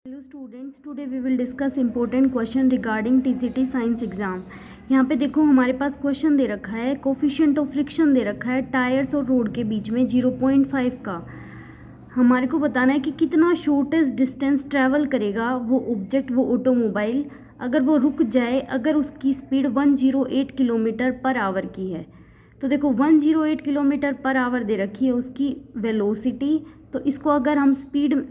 Hello students, today we will discuss important question regarding TGT science exam. यहाँ पे देखो हमारे पास क्वेश्चन दे रखा है, कोफिशिएंट ऑफ फ्रिक्शन दे रखा है टायर्स और रोड के बीच में 0.5 का। हमारे को बताना है कि कितना शॉर्टेस्ट डिस्टेंस ट्रैवल करेगा वो ऑब्जेक्ट, वो ऑटोमोबाइल, अगर वो रुक जाए, अगर उसकी स्पीड 108 किलोमीटर पर आवर की है। तो देखो 108 किलोमीटर पर आवर दे रखी है उसकी वेलोसिटी। तो इसको अगर हम स्पीड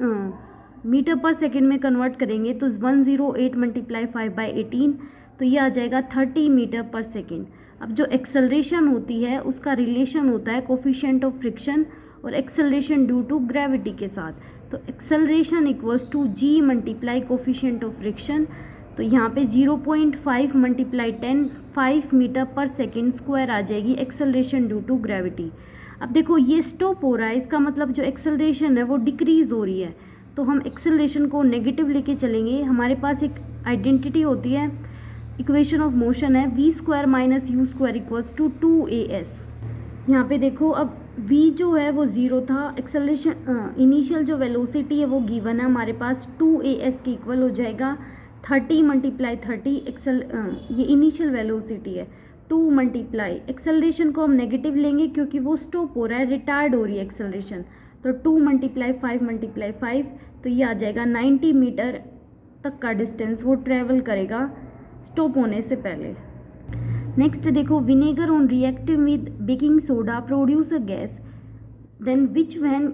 मीटर पर सेकेंड में कन्वर्ट करेंगे तो 108 मल्टीप्लाई 5/18, तो ये आ जाएगा 30 मीटर पर सेकेंड। अब जो एक्सेलरेशन होती है उसका रिलेशन होता है कोफिशिएंट ऑफ फ्रिक्शन और एक्सेलरेशन ड्यू टू ग्रेविटी के साथ। तो acceleration equals to g multiply coefficient of friction. तो यहाँ पे 0.5 मल्टीप्लाई 10 5 मीटर पर सेकेंड स्क्वायर आ जाएगी एक्सेलरेशन ड्यू टू ग्रेविटी। अब देखो ये स्टॉप हो रहा है, इसका मतलब जो एक्सेलरेशन है वो डिक्रीज हो रही है, तो हम एक्सेलरेशन को नेगेटिव लेके चलेंगे। हमारे पास एक आइडेंटिटी होती है, इक्वेशन ऑफ मोशन है v square minus u square equals to 2as। यहाँ पे देखो अब v जो है वो 0 था, एक्सेलरेशन इनिशियल जो वेलोसिटी है वो गिवन है हमारे पास 2as के इक्वल हो जाएगा 30 मल्टीप्लाई 30 ये इनिशियल वेलोसिटी है 2 मल्टीप्लाई एक्सेलरेशन को हम नेगेटिव लेंगे क्योंकि वो स्टॉप हो रहा है, रिटार्ड हो रही है एक्सेलरेशन। तो 2 मल्टीप्लाई 5 मल्टीप्लाई 5, तो ये आ जाएगा 90 मीटर तक का डिस्टेंस वो ट्रैवल करेगा स्टॉप होने से पहले। नेक्स्ट देखो, vinegar on reactive with baking soda produce a gas then which when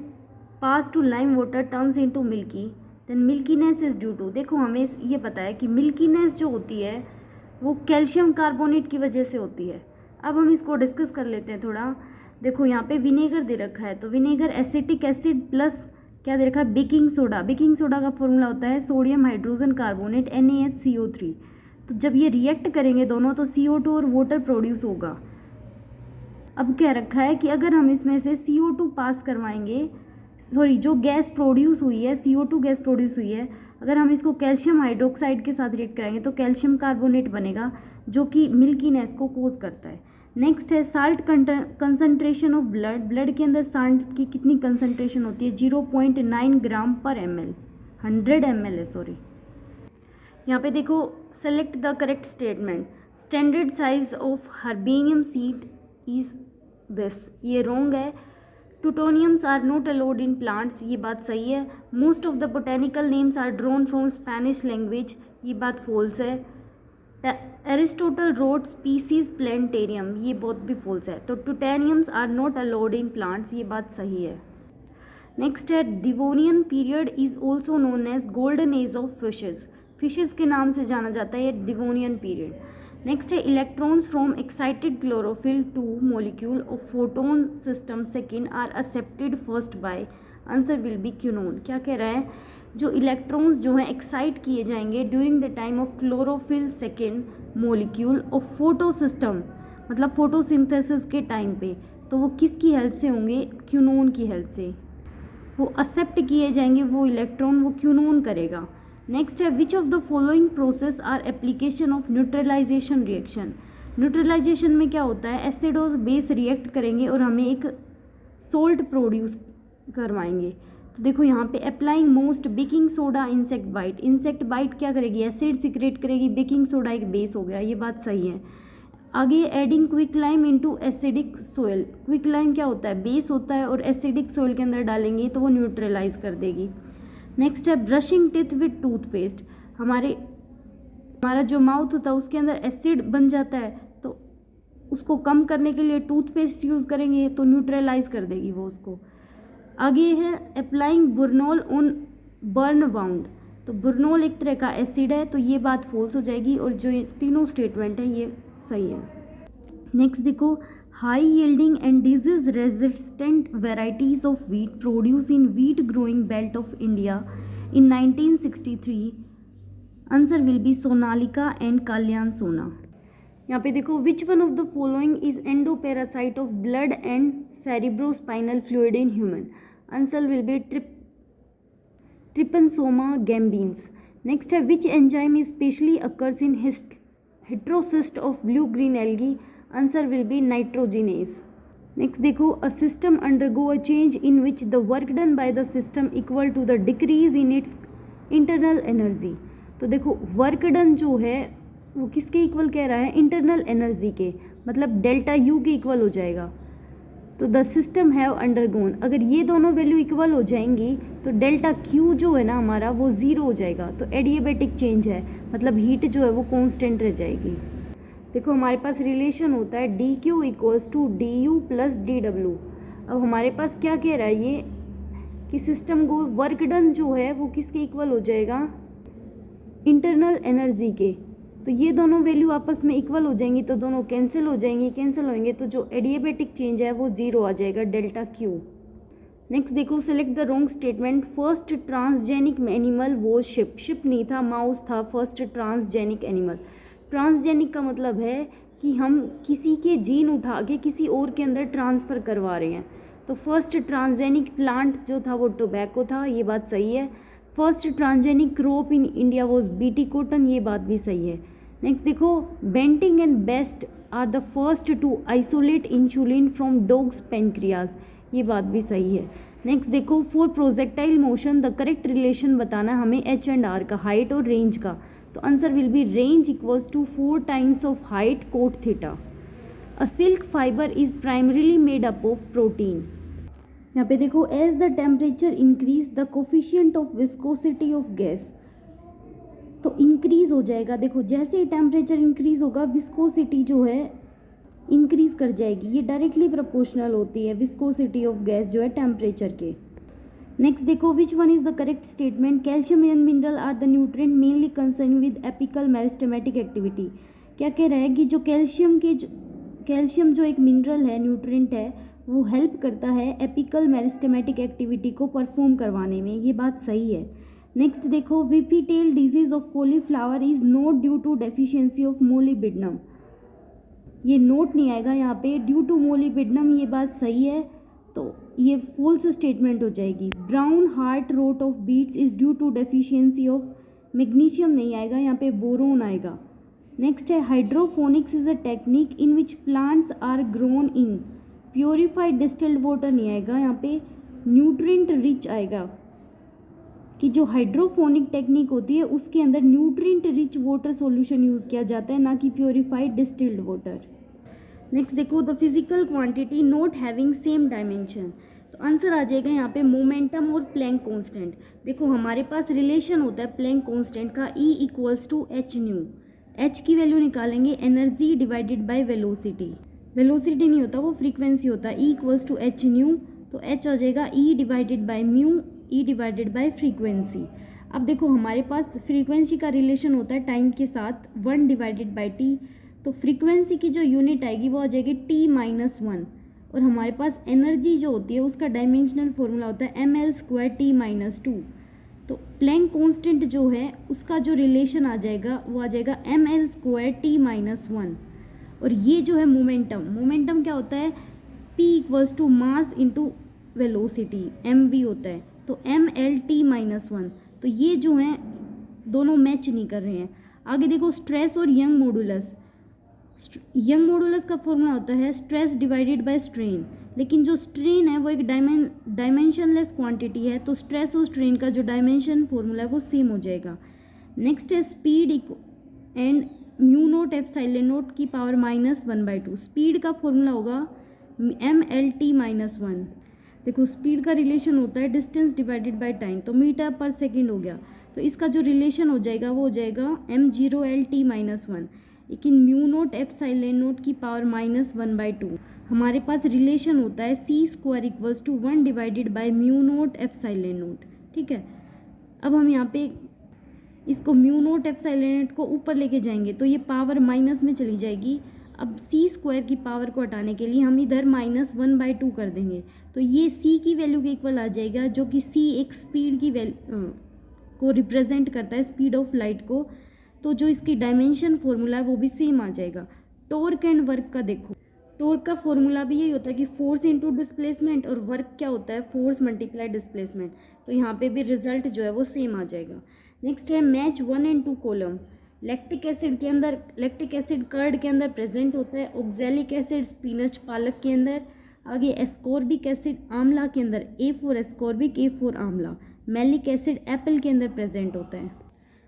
pass to lime water turns into milky then milkiness is due to. देखो हमें ये पता है कि मिल्कीनेस जो होती है वो कैल्शियम कार्बोनेट की वजह से होती है। अब हम इसको डिस्कस कर लेते हैं थोड़ा। देखो यहाँ पे विनेगर दे रखा है, तो विनेगर एसिटिक एसिड प्लस क्या दे रखा है, बेकिंग सोडा। बेकिंग सोडा का फॉर्मूला होता है सोडियम हाइड्रोजन कार्बोनेट NaHCO3। तो जब ये रिएक्ट करेंगे दोनों तो CO2 और वाटर प्रोड्यूस होगा। अब क्या रखा है कि अगर हम इसमें से CO2 पास करवाएंगे, सॉरी जो गैस प्रोड्यूस हुई है CO2 गैस प्रोड्यूस हुई है, अगर हम इसको कैल्शियम हाइड्रोक्साइड के साथ रिएक्ट कराएंगे तो कैल्शियम कार्बोनेट बनेगा जो कि मिल्कीनेस को कोज करता है। नेक्स्ट है साल्ट कंसंट्रेशन ऑफ ब्लड के अंदर साल्ट की कितनी कंसंट्रेशन होती है 0.9 ग्राम पर ml, 100 ml है सॉरी। यहाँ पे देखो select the correct statement. Standard size of herbarium sheet is this, ये रॉन्ग है। Plutoniums are not allowed in plants, ये बात सही है। Most of the botanical names are drawn from Spanish language, ये बात फॉल्स है। एरिस्टोटल रोड स्पीसीज प्लेंटेरियम, ये बहुत भी फॉल्स है। तो titaniums are not allowed in plants, ये बात सही है। नेक्स्ट है Devonian period is also known as golden age of fishes, fishes के नाम से जाना जाता है ये डिवोनियन पीरियड। नेक्स्ट है electrons from excited chlorophyll to molecule of photon system second are accepted first by, answer will be quinone. क्या कह रहा है, जो इलेक्ट्रॉन्स जो हैं एक्साइट किए जाएंगे during the time of chlorophyll second molecule of photo system, मतलब फोटोसिंथेसिस के टाइम पे, तो वो किसकी हेल्प से होंगे, क्यूनोन की हेल्प से वो एक्सेप्ट किए जाएंगे, वो इलेक्ट्रॉन वो क्यूनोन करेगा। नेक्स्ट है which of the following process are application of neutralisation reaction. Neutralisation में क्या होता है, एसिड और बेस रिएक्ट करेंगे और हमें एक सोल्ट प्रोड्यूस करवाएंगे। तो देखो यहाँ पे applying most baking soda insect bite, insect bite क्या करेगी, एसिड सिक्रेट करेगी, बेकिंग सोडा एक बेस हो गया, ये बात सही है। आगे adding quicklime into acidic soil, quicklime क्या होता है, बेस होता है और एसिडिक सोयल के अंदर डालेंगे तो वो न्यूट्रलाइज कर देगी। नेक्स्ट है ब्रशिंग टिथ विद टूथपेस्ट, हमारा जो माउथ होता है उसके अंदर एसिड बन जाता है, तो उसको कम करने के लिए टूथपेस्ट यूज़ करेंगे तो न्यूट्रलाइज कर देगी वो उसको। आगे है अप्लाइंग बुरनॉल ऑन बर्न वाउंड, तो बुरनॉल एक तरह का एसिड है, तो ये बात फॉल्स हो जाएगी और जो ये तीनों स्टेटमेंट है ये सही है। नेक्स्ट देखो, high yielding and disease resistant varieties of wheat produce in wheat growing belt of India in 1963, answer will be Sonalika and Kalyan Sona. यहाँ पे देखो which one of the following is endoparasite of blood and cerebrospinal fluid in human, answer will be trypanosoma gambiense. Next है which enzyme specially occurs in heterocyst of blue green algae, answer will be nitrogenase. Next देखो, a system undergo a change in which the work done by the system equal to the decrease in its internal energy. तो देखो work done जो है वो किसके equal कह रहा है, इंटरनल एनर्जी के, मतलब डेल्टा यू के इक्वल हो जाएगा। तो द सिस्टम हैव अंडरगोन, अगर ये दोनों वैल्यू इक्वल हो जाएंगी तो डेल्टा क्यू जो है ना हमारा वो ज़ीरो हो जाएगा। तो एडियाबैटिक चेंज है, मतलब हीट जो है वो कांस्टेंट रह जाएगी। देखो हमारे पास रिलेशन होता है d Q equals to d U plus d W. अब हमारे पास क्या कह रहा है ये कि सिस्टम को वर्क डन जो है वो किसके इक्वल हो जाएगा, इंटरनल एनर्जी के। तो ये दोनों वैल्यू आपस में इक्वल हो जाएंगी तो दोनों कैंसिल हो जाएंगी, कैंसिल होंगे तो जो एडियाबैटिक चेंज है वो जीरो आ जाएगा, डेल्टा क्यू। नेक्स्ट देखो, select the wrong statement. First transgenic animal वो शिप, शिप नहीं था माउस था फर्स्ट ट्रांसजेनिक एनिमल। ट्रांसजेनिक का मतलब है कि हम किसी के जीन उठा के किसी और के अंदर ट्रांसफ़र करवा रहे हैं। तो फर्स्ट ट्रांसजेनिक प्लांट जो था वो टोबैको था, ये बात सही है। First transgenic crop in India was BT cotton, ये बात भी सही है। नेक्स्ट देखो, Banting and Best are the first to isolate insulin from dogs pancreas, ये बात भी सही है। नेक्स्ट देखो, for projectile motion the correct relation बताना है हमें एच एंड आर का, हाइट और रेंज का। तो answer will be range equals to 4 times of height cot theta. A silk fibre is primarily made up of protein. यहाँ पे देखो, as the temperature increase the coefficient of viscosity of gas, तो increase हो जाएगा। देखो जैसे ही temperature increase होगा विस्कोसिटी जो है इंक्रीज कर जाएगी, ये डायरेक्टली प्रोपोर्शनल होती है विस्कोसिटी ऑफ गैस जो है टेम्परेचर के। नेक्स्ट देखो, which one is the correct statement. Calcium and mineral are the nutrient mainly concern with apical meristematic activity. क्या कह रहा है कि जो कैल्शियम जो एक मिनरल है, न्यूट्रिएंट है, वो हेल्प करता है एपिकल मेरिस्टेमेटिक एक्टिविटी को परफॉर्म करवाने में, ये बात सही है। नेक्स्ट देखो, whiptail disease of cauliflower is not due to deficiency of molybdenum, ये नोट नहीं आएगा यहाँ पे, ड्यू टू मोलिबिडनम, ये बात सही है। तो ये फॉल्स स्टेटमेंट हो जाएगी। Brown heart rot of beets is due to deficiency of magnesium, नहीं आएगा यहाँ पे, बोरोन आएगा। नेक्स्ट है, hydroponics is a technique in which plants are grown in purified distilled water, नहीं आएगा यहाँ पे, न्यूट्रिएंट रिच आएगा कि जो हाइड्रोफोनिक टेक्निक होती है उसके अंदर nutrient rich water solution use किया जाता है, ना कि प्योरीफाइड डिस्टिल्ड वाटर। नेक्स्ट देखो, the physical quantity not having same dimension, तो आंसर आ जाएगा यहाँ पे मोमेंटम और प्लैंक कांस्टेंट। देखो हमारे पास रिलेशन होता है प्लैंक कांस्टेंट का, E equals to h nu. H की वैल्यू निकालेंगे energy divided by velocity, velocity नहीं होता वो फ्रीक्वेंसी होता है, E equals to h nu. तो एच आ जाएगा E divided by mu, E divided by frequency. अब देखो हमारे पास फ्रीक्वेंसी का रिलेशन होता है टाइम के साथ 1 डिवाइडेड बाय टी, तो फ्रीक्वेंसी की जो यूनिट आएगी वो आ जाएगी T-1। और हमारे पास एनर्जी जो होती है उसका डायमेंशनल फॉर्मूला होता है ml² T-2। तो प्लैंक कांस्टेंट जो है उसका जो रिलेशन आ जाएगा वो आ जाएगा ml² T-1। और ये जो है मोमेंटम, मोमेंटम क्या होता है, P equals to mass into velocity, mv होता है, तो ml/T-1। तो ये जो हैं दोनों मैच नहीं कर रहे हैं। आगे देखो, स्ट्रेस और यंग मॉडुलस। यंग मॉडुलस का फॉर्मूला होता है स्ट्रेस डिवाइडेड बाय स्ट्रेन, लेकिन जो स्ट्रेन है वो एक डायमेंशनलेस क्वांटिटी है, तो स्ट्रेस और स्ट्रेन का जो डायमेंशन फॉर्मूला है वो सेम हो जाएगा। नेक्स्ट है speed and mu naught epsilon की पावर -1/2। स्पीड का फॉर्मूला होगा ml/T-1। देखो स्पीड का रिलेशन होता है डिस्टेंस डिवाइडेड बाय टाइम, तो मीटर पर सेकेंड हो गया, तो इसका जो रिलेशन हो जाएगा वो हो जाएगा m0l/T-1। लेकिन म्यू नोट एप्सिलॉन की पावर -1/2 हमारे पास रिलेशन होता है c² equals to 1 divided by mu naught epsilon. ठीक है, अब हम यहाँ पे इसको म्यू नोट एप्सिलॉन को ऊपर लेके जाएंगे तो ये पावर माइनस में चली जाएगी। अब c² की पावर को हटाने के लिए हम इधर -1/2 कर देंगे, तो ये c की वैल्यू के इक्वल आ जाएगा, जो कि c एक स्पीड की को रिप्रेजेंट करता है, स्पीड ऑफ लाइट को। तो जो इसकी डायमेंशन फॉर्मूला है वो भी सेम आ जाएगा। टॉर्क एंड वर्क का देखो, टॉर्क का फॉर्मूला भी यही होता है कि फोर्स इनटू डिस्प्लेसमेंट, और वर्क क्या होता है, फोर्स मल्टीप्लाई डिस्प्लेसमेंट। तो यहाँ पे भी रिजल्ट जो है वो सेम आ जाएगा। नेक्स्ट है match 1 and 2 column. Lactic acid के अंदर, लैक्टिक एसिड कर्ड के अंदर प्रेजेंट होता है, ऑक्जेलिक एसिड स्पिनच पालक के अंदर, आगे एस्कॉर्बिक एसिड आंवला के अंदर, A for ascorbic, A for आंवला। मैलिक एसिड एप्पल के अंदर प्रेजेंट होता है।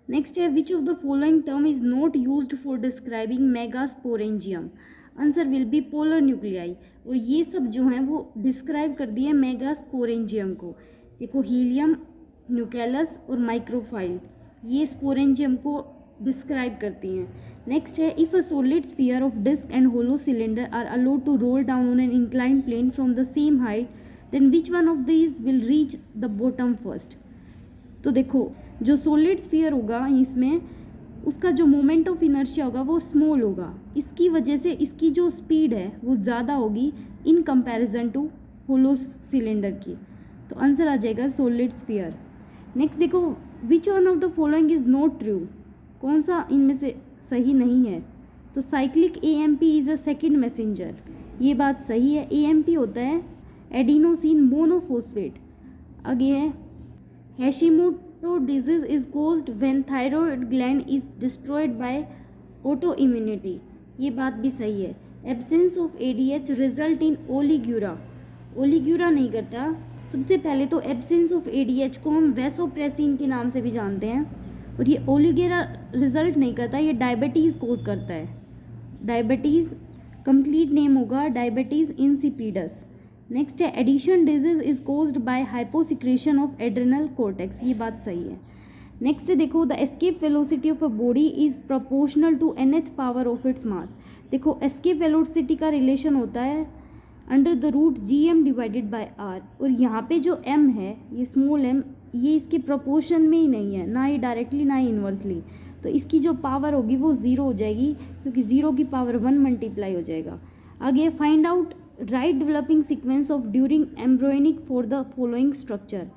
नेक्स्ट है which of the following term is not used for describing megasporangium. Answer will B polar nuclei. और ये सब जो हैं वो डिस्क्राइब कर दिए मेगास्पोरेंजियम को। देखो हीलियम, न्यूक्लियस और माइक्रोफाइल, ये स्पोरेंजियम को डिस्क्राइब करती हैं। नेक्स्ट है if a solid sphere of disc and hollow cylinder are allowed to roll down on an inclined plane from the same height then which one of these will reach the bottom first. तो देखो जो solid sphere होगा इसमें उसका जो moment of inertia होगा वो small होगा, इसकी वजह से इसकी जो स्पीड है वो ज़्यादा होगी in comparison to hollow cylinder की। तो आंसर आ जाएगा सॉलिड स्फीयर। नेक्स्ट देखो which one of the following is not true, कौन सा इनमें से सही नहीं है। तो cyclic AMP is a second messenger, ये बात सही है। एएमपी होता है एडिनोसिन मोनोफॉस्फेट। आगे है Hashimoto disease is caused when thyroid gland is destroyed by auto immunity, ये बात भी सही है। Absence of ADH result in oliguria, oliguria नहीं करता। सबसे पहले तो एब्सेंस ऑफ एडीएच को हम वैसोप्रेसिन के नाम से भी जानते हैं, और ये ओलिग्यूरा रिजल्ट नहीं करता, ये डायबिटीज़ कोज करता है। डायबिटीज़ कंप्लीट नेम होगा डायबिटीज़ इंसिपिडस। नेक्स्ट है Addison disease is caused by hyposecretion of adrenal cortex, ये बात सही है। नेक्स्ट देखो the escape velocity of a body is proportional to nth power of its mass. देखो एस्केप वेलोसिटी का relation होता है under the root gm divided by r, और यहाँ पे जो m है ये स्मॉल m, ये इसके प्रोपोर्शन में ही नहीं है, ना ही डायरेक्टली ना ही इन्वर्सली। तो इसकी जो पावर होगी वो ज़ीरो हो जाएगी, क्योंकि ज़ीरो की पावर 1 मल्टीप्लाई हो जाएगा। आगे find out right developing sequence of during embryonic for the following structure.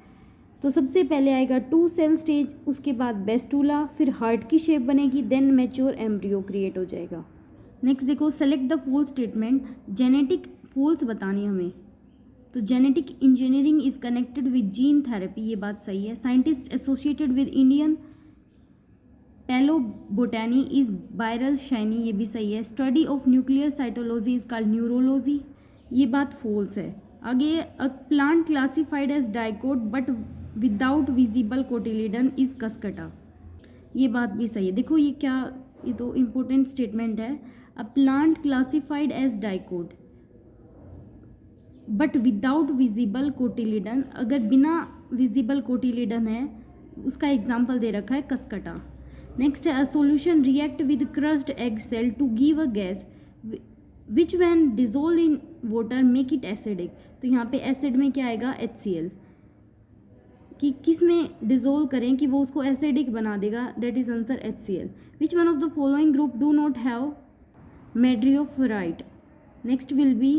तो सबसे पहले आएगा 2 सेल स्टेज, उसके बाद बेस्टूला, फिर हार्ट की शेप बनेगी, देन मैच्योर एम्ब्रियो क्रिएट हो जाएगा। नेक्स्ट देखो select the false statement, genetic false बतानी हमें। तो genetic engineering is connected with gene therapy, ये बात सही है। Scientist associated with Indian palaeo botany is Birbal Sahni, ये भी सही है। Study of nuclear cytology is called neurology, ये बात फॉल्स है। आगे a plant classified as dicot but without visible cotyledon is Cuscuta, ये बात भी सही है। देखो ये क्या, ये तो इम्पोर्टेंट स्टेटमेंट है। A plant classified as dicot but without visible cotyledon, अगर बिना विजिबल कोटिलिडन है उसका एग्जाम्पल दे रखा है कसकटा। नेक्स्ट है a solution react with crushed egg shell to give a gas which when dissolve in water make it acidic. तो यहाँ पे एसिड में क्या आएगा HCl, कि किस में डिजोल्व करें कि वो उसको एसिडिक बना देगा, that is answer HCl। Which one of the following group do not have madreporite, next will be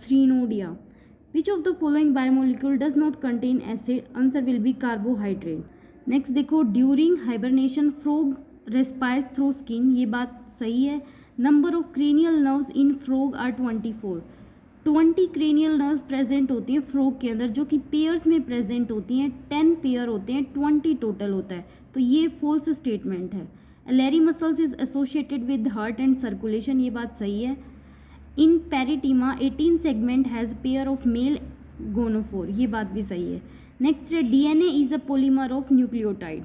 Srenodia. Which of the following biomolecule does not contain acid? Answer will be carbohydrate. Next देखो during hibernation frog respires through skin, ये बात सही है। Number of cranial nerves in frog are 24. 20 cranial nerves present होती हैं frog के अंदर, जो कि पेयर्स में present होती हैं। 10 पेयर होते हैं, 20 टोटल होता है, तो ये false statement है। Alary muscles is associated with heart and circulation, ये बात सही है। In Pheretima 18 segment has pair of male gonophore, ये बात भी सही है। नेक्स्ट है DNA is a polymer of nucleotide.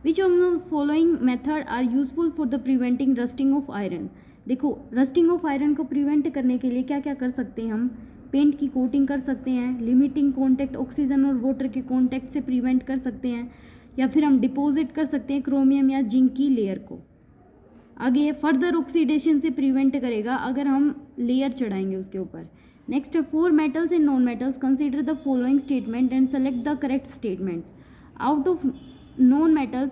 Which of the following method are useful for the preventing rusting of iron. देखो रस्टिंग ऑफ आयरन को prevent करने के लिए क्या क्या कर सकते हैं हम, पेंट की कोटिंग कर सकते हैं, लिमिटिंग कॉन्टैक्ट ऑक्सीजन और वाटर के कॉन्टैक्ट से प्रिवेंट कर सकते हैं, या फिर हम डिपॉजिट कर सकते हैं क्रोमियम या जिंक की लेयर को। आगे फर्दर ऑक्सीडेशन से प्रिवेंट करेगा अगर हम लेयर चढ़ाएंगे उसके ऊपर। नेक्स्ट है 4 metals and non metals, consider the following statement and select the correct statements. Out of non metals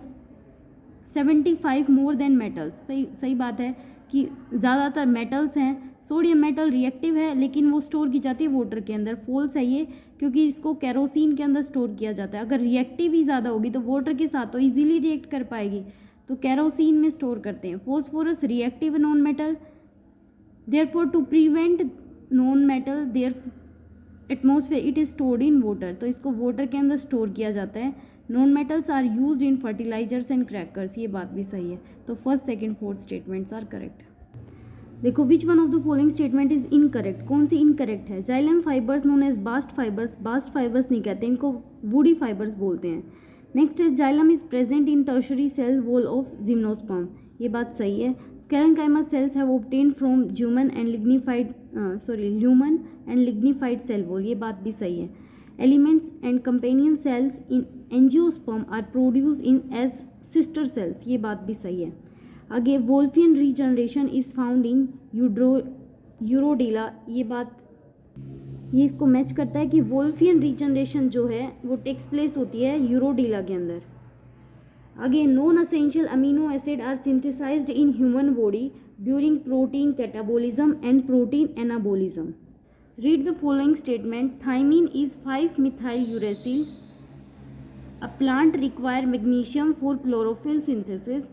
75 more than metals, सही बात है कि ज़्यादातर मेटल्स हैं। सोडियम मेटल रिएक्टिव है लेकिन वो स्टोर की जाती है वाटर के अंदर, फॉल्स है ये, क्योंकि इसको केरोसिन के अंदर स्टोर किया जाता है। अगर रिएक्टिव ही ज़्यादा होगी तो वाटर के साथ तो ईजिली रिएक्ट कर पाएगी, तो केरोसिन में स्टोर करते हैं। Phosphorus reactive non metal, therefore to prevent non metal there atmosphere it is stored in water, तो इसको वाटर के अंदर स्टोर किया जाता है। Non metals are used in fertilisers and crackers, ये बात भी सही है। तो first second fourth statements are correct. देखो which one of the following statement is incorrect, कौन सी इनकरेक्ट है। Xylem fibres known as bast fibres, bast fibres नहीं कहते, इनको वुडी फाइबर्स बोलते हैं। Next is xylem is present in tertiary cell wall of gymnosperm, ये बात सही है। Sclerenchyma cells have obtained from lumen and lignified cell wall, ये बात भी सही है। Elements and companion cells in angiosperm are produce in as sister cells, ये बात भी सही है। आगे Wolffian regeneration is found in Urodela, ये इसको मैच करता है कि वोल्फियन रीजनरेशन जो है वो टेक्स प्लेस होती है यूरोडेला के अंदर। आगे non essential amino acid are synthesised in human body during protein catabolism and protein anabolism. Read the following statement, thymine is 5-methyl uracil, a plant require magnesium for chlorophyll synthesis,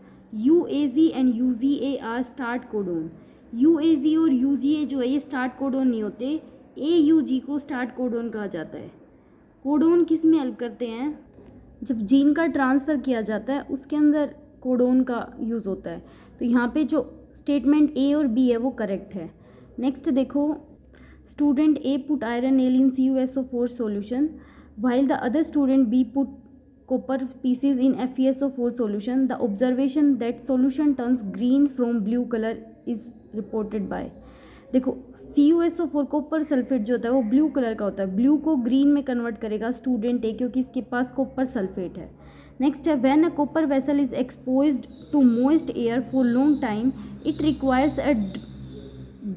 UAG and UGA are start codon। UAG और UGA जो है ये start codon नहीं होते, AUG को start codon कहा जाता है। कोडोन किस में हेल्प करते हैं, जब जीन का ट्रांसफ़र किया जाता है उसके अंदर कोडोन का यूज़ होता है। तो यहाँ पे जो स्टेटमेंट ए और बी है वो करेक्ट है। नेक्स्ट देखो, student A put iron nail in CuSO4 solution while the other student B put copper pieces in FeSO4 solution, the observation that solution turns green from blue color is reported by। देखो CuSO4 copper sulphate जो होता है वो blue colour का होता है, blue को green में कन्वर्ट करेगा स्टूडेंट ए क्योंकि इसके पास कॉपर सल्फेट है। नेक्स्ट है, when a copper vessel is exposed to moist air for long time it requires a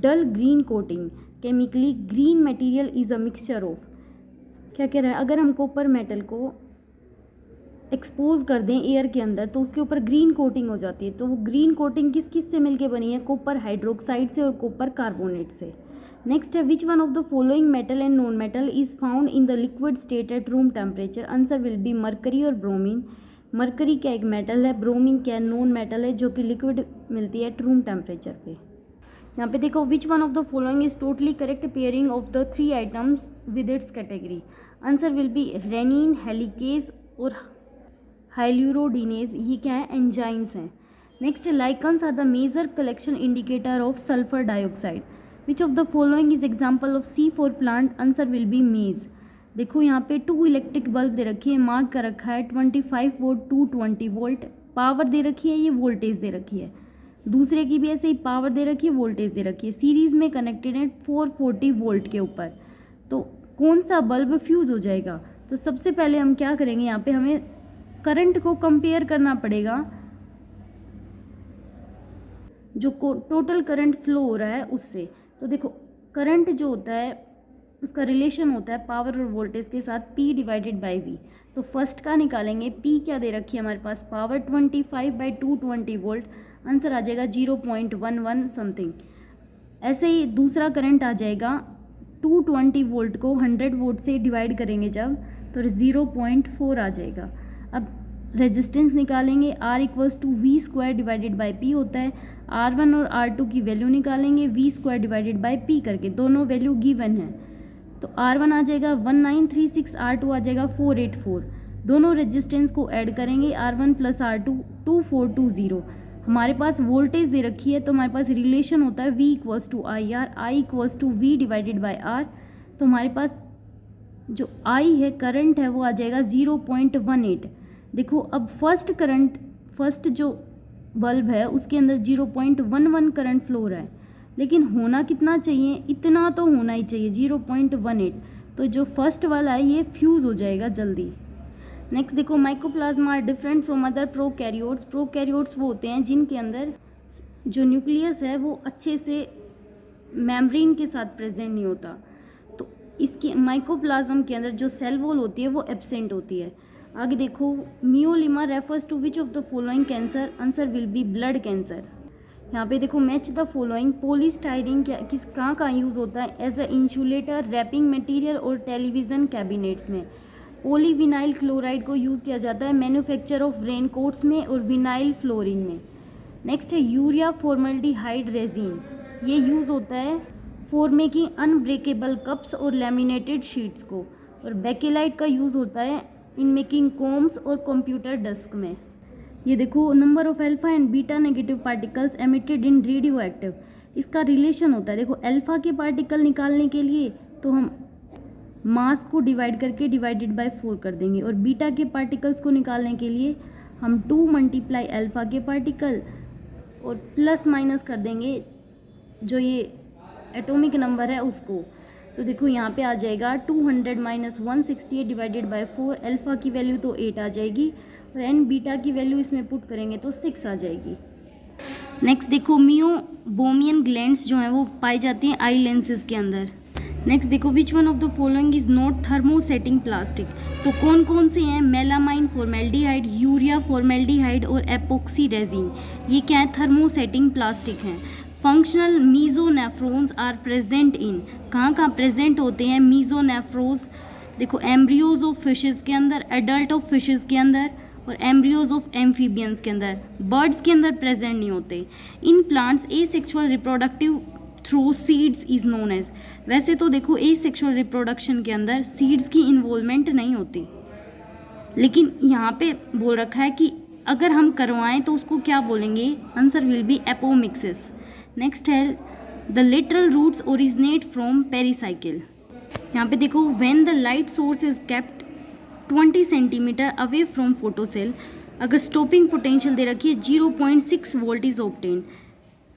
dull green coating, chemically green material is a mixture of. क्या कह रहा है, अगर हम कॉपर मेटल को एक्सपोज कर दें एयर के अंदर तो उसके ऊपर ग्रीन कोटिंग हो जाती है। तो वो ग्रीन कोटिंग किस किस से मिलके बनी है, कॉपर हाइड्रोक्साइड से और कॉपर कार्बोनेट से। नेक्स्ट है, विच one of the following metal and non metal is found in the liquid state at room temperature. Answer will B mercury और ब्रोमीन। मरकरी क्या एक मेटल है, ब्रोमीन क्या नॉन मेटल है जो कि लिक्विड मिलती है एट रूम टेम्परेचर पे। यहाँ पे देखो, which one of the following is totally correct pairing of the 3 items with its category. Answer will be rennin, helicase और हाइल्यूरोडिनेज, ये क्या है, एंजाइम्स हैं। नेक्स्ट है, lichens are the major collection indicator of sulphur dioxide. Which of the following is example of C4 plant. Answer will be maize. देखो यहाँ पे 2 electric bulb दे रखी है, मार्क कर रखा है 25 वोल्ट 220 वोल्ट, पावर दे रखी है, ये वोल्टेज दे रखी है। दूसरे की भी ऐसे ही पावर दे रखी है, वोल्टेज दे रखी है, सीरीज में कनेक्टेड है 440 वोल्ट के ऊपर। तो कौन सा बल्ब फ्यूज हो जाएगा, तो सबसे पहले हम क्या करेंगे, यहाँ पे हमें करंट को कंपेयर करना पड़ेगा, जो टोटल करंट फ्लो हो रहा है उससे। तो देखो करंट जो होता है उसका रिलेशन होता है पावर और वोल्टेज के साथ P/V। तो फर्स्ट का निकालेंगे, P क्या दे रखी है हमारे पास, पावर 25/220 वोल्ट, आंसर आ जाएगा 0.11 समथिंग। ऐसे ही दूसरा करंट आ जाएगा 220 वोल्ट को 100 वोल्ट से डिवाइड करेंगे जब, तो 0.4 आ जाएगा। अब रेजिस्टेंस निकालेंगे, R = V² / P होता है। R1 और R2 की वैल्यू निकालेंगे V² / P करके, दोनों वैल्यू गिवन है। तो R1 आ जाएगा 1936, R2 आ जाएगा 484। दोनों रेजिस्टेंस को ऐड करेंगे, R1 + R2 2420। हमारे पास वोल्टेज दे रखी है तो हमारे पास रिलेशन होता है V = IR, I = V/R। तो हमारे पास जो I है करंट है वो आ जाएगा 0.18। देखो अब फर्स्ट जो बल्ब है उसके अंदर 0.11 करंट फ्लो हो रहा है, लेकिन होना कितना चाहिए, इतना तो होना ही चाहिए 0.18। तो जो फर्स्ट वाला है ये फ्यूज़ हो जाएगा जल्दी। नेक्स्ट देखो, mycoplasma are different from other prokaryotes. Prokaryotes वो होते हैं जिनके अंदर जो न्यूक्लियस है वो अच्छे से मेम्ब्रेन के साथ प्रेजेंट नहीं होता। तो इसके माइकोप्लाज्म के अंदर जो सेल वॉल होती है वो एब्सेंट होती है। आगे देखो, myeloma refers to which of the following cancer. Answer will be blood cancer. यहाँ पे देखो, मैच द फॉलोइंग। पॉलीस्टाइरीन कहाँ यूज़ होता है, as a insulator, wrapping material और टेलीविज़न कैबिनेट्स में। पॉलीविनाइल क्लोराइड को यूज़ किया जाता है मैन्युफैक्चर ऑफ रेनकोट्स में और विनाइल फ्लोरिंग में। नेक्स्ट है यूरिया फॉर्मल्डिहाइड रेजिन, ये यूज़ होता है फॉर मेकिंग अनब्रेकेबल कप्स और लैमिनेटेड शीट्स को। और बेकेलाइट का यूज़ होता है इन मेकिंग कोम्स और कंप्यूटर डेस्क में। ये देखो, number of alpha and beta negative particles emitted in radio active. इसका रिलेशन होता है। देखो अल्फ़ा के पार्टिकल निकालने के लिए तो हम मास को डिवाइड करके डिवाइडेड बाय 4 कर देंगे, और बीटा के पार्टिकल्स को निकालने के लिए हम 2 मल्टीप्लाई अल्फ़ा के पार्टिकल और प्लस माइनस कर देंगे जो ये एटॉमिक नंबर है उसको। तो देखो यहाँ पे आ जाएगा 200 माइनस 168 डिवाइडेड बाय 4। अल्फ़ा की वैल्यू तो 8 आ जाएगी और एन बीटा की वैल्यू इसमें पुट करेंगे तो 6 आ जाएगी। नेक्स्ट देखो मियोबोमियन ग्लैंड्स जो हैं वो पाई जाती हैं आई लेंसेज के अंदर। नेक्स्ट देखो which one of the following is not thermosetting plastic. तो कौन कौन से हैं? मेलामाइन, फॉर्मेल्डिहाइड, यूरिया फॉर्मेल्डिहाइड और एपोक्सी रेजिन। ये क्या है? थर्मोसेटिंग प्लास्टिक हैं। फंक्शनल मीजोनेफ्रॉन्स आर प्रेजेंट इन, कहाँ कहाँ प्रेजेंट होते हैं मीजोनेफ्रॉन्स? देखो एम्ब्रियोज ऑफ फिशेस के अंदर, एडल्ट ऑफ फिशेस के अंदर और एम्ब्रियोज ऑफ एम्फीबियंस के अंदर। बर्ड्स के अंदर प्रेजेंट नहीं होते। In plants asexual reproductive through seeds is known as. वैसे तो देखो एसेक्सुअल रिप्रोडक्शन के अंदर सीड्स की इन्वॉल्वमेंट नहीं होती, लेकिन यहाँ पे बोल रखा है कि अगर हम करवाएं तो उसको क्या बोलेंगे? Answer will be apomixis. Next है the lateral roots originate from pericycle. यहाँ पे देखो when the light source is kept 20 centimetre away from photocell, अगर स्टॉपिंग पोटेंशियल दे रखी है 0.6 volt is obtain.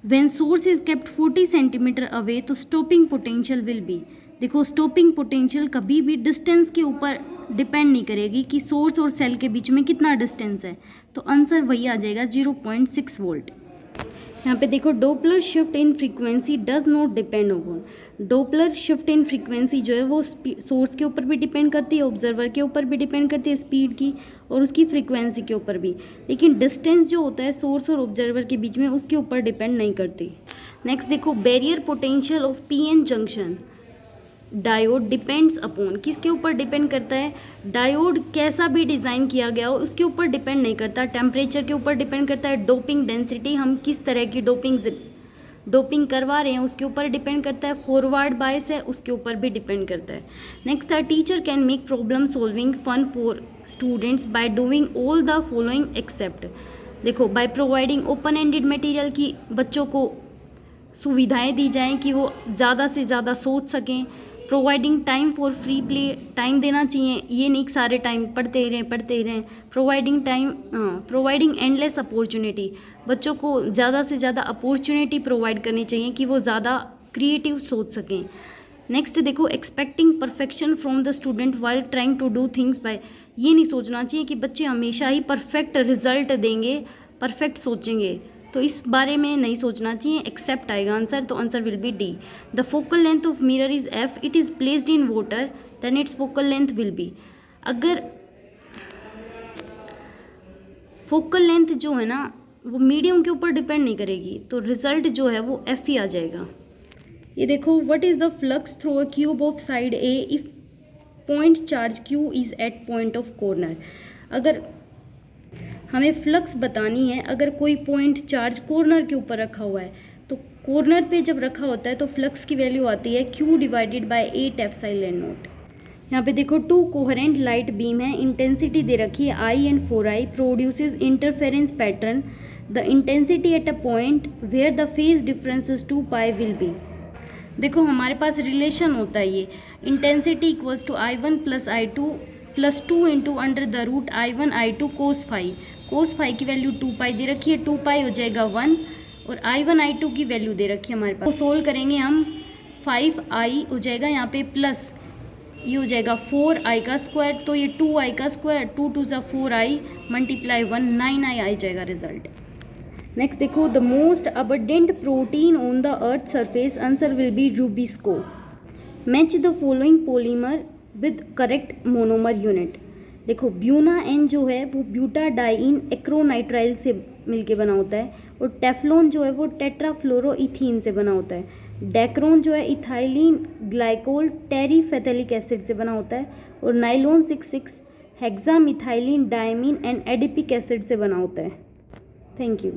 When source is kept 40 centimetre away तो stopping potential will be. देखो stopping potential कभी भी डिस्टेंस के ऊपर डिपेंड नहीं करेगी कि सोर्स और सेल के बीच में कितना डिस्टेंस है, तो आंसर वही आ जाएगा 0.6 वोल्ट। यहाँ पे देखो Doppler shift in frequency does not depend upon. Doppler shift in frequency जो है वो सोर्स के ऊपर भी डिपेंड करती है, ऑब्जर्वर के ऊपर भी डिपेंड करती है, स्पीड की और उसकी फ्रीक्वेंसी के ऊपर भी, लेकिन डिस्टेंस जो होता है सोर्स और ऑब्जर्वर के बीच में उसके ऊपर डिपेंड नहीं करती। नेक्स्ट देखो barrier potential of PN junction diode depends upon, किसके ऊपर डिपेंड करता है? डायोड कैसा भी डिज़ाइन किया गया हो उसके ऊपर डिपेंड नहीं करता, टेम्परेचर के ऊपर डिपेंड करता है। डोपिंग डेंसिटी, हम किस तरह की डोपिंग करवा रहे हैं उसके ऊपर डिपेंड करता है। फॉरवर्ड बायस है उसके ऊपर भी डिपेंड करता है। नेक्स्ट है teacher can make problem solving fun for students by doing all the following except. देखो by providing open ended material की बच्चों को सुविधाएं दी जाएं कि वो ज़्यादा से ज़्यादा सोच सकें। Providing time for free play, time देना चाहिए, ये नहीं कि सारे टाइम पढ़ते ही रहें। प्रोवाइडिंग एंडलेस अपॉर्चुनिटी, बच्चों को ज़्यादा से ज़्यादा अपॉर्चुनिटी प्रोवाइड करनी चाहिए कि वो ज़्यादा क्रिएटिव सोच सकें। नेक्स्ट देखो expecting perfection from the student while trying to do things by, ये नहीं सोचना चाहिए कि बच्चे हमेशा ही परफेक्ट रिजल्ट देंगे, परफेक्ट सोचेंगे, तो इस बारे में नहीं सोचना चाहिए। एक्सेप्ट आएगा आंसर, तो answer will be D. The focal length of mirror is F, it is placed in water, then its focal length will be. अगर फोकल लेंथ जो है ना वो मीडियम के ऊपर डिपेंड नहीं करेगी, तो रिजल्ट जो है वो एफ ही आ जाएगा। ये देखो what is the flux through a cube of side A if point charge Q is at point of corner. अगर हमें फ्लक्स बतानी है, अगर कोई पॉइंट चार्ज कॉर्नर के ऊपर रखा हुआ है, तो कॉर्नर पे जब रखा होता है तो फ्लक्स की वैल्यू आती है Q divided by 8 epsilon naught. यहाँ पे देखो 2 कोहेरेंट लाइट बीम है, इंटेंसिटी दे रखी है I and 4I, produces interference pattern. The intensity at a point where the phase difference is 2 pi will be. देखो हमारे पास रिलेशन होता है ये intensity equals to I1 plus I2 plus 2 into under the root I1 I2 cos phi. Cos phi की value 2 पाई दे रखी है, 2 पाई हो जाएगा 1, और I1 I2 की वैल्यू दे रखी है हमारे पास। तो सोल्व करेंगे हम 5I हो जाएगा यहाँ पे प्लस ये हो जाएगा 4I का स्क्वायर, तो ये 2I का स्क्वायर, 2 2 ज़ा 4I मल्टीप्लाई 1 9I आ जाएगा रिजल्ट। नेक्स्ट देखो the most abundant protein on the earth surface, answer will B rubisco. Match the following polymer with correct monomer unit. देखो ब्यूना एन जो है वो ब्यूटाडाइन एक्रोनाइट्राइल से मिलके बना होता है, और टेफ्लॉन जो है वो टेट्राफ्लोरोइथीन से बना होता है। डेक्रोन जो है इथाइलिन ग्लाइकोल टेरीफेथेलिक एसिड से बना होता है, और nylon 66 hexamethylene diamine and adipic acid से बना होता है। Thank you.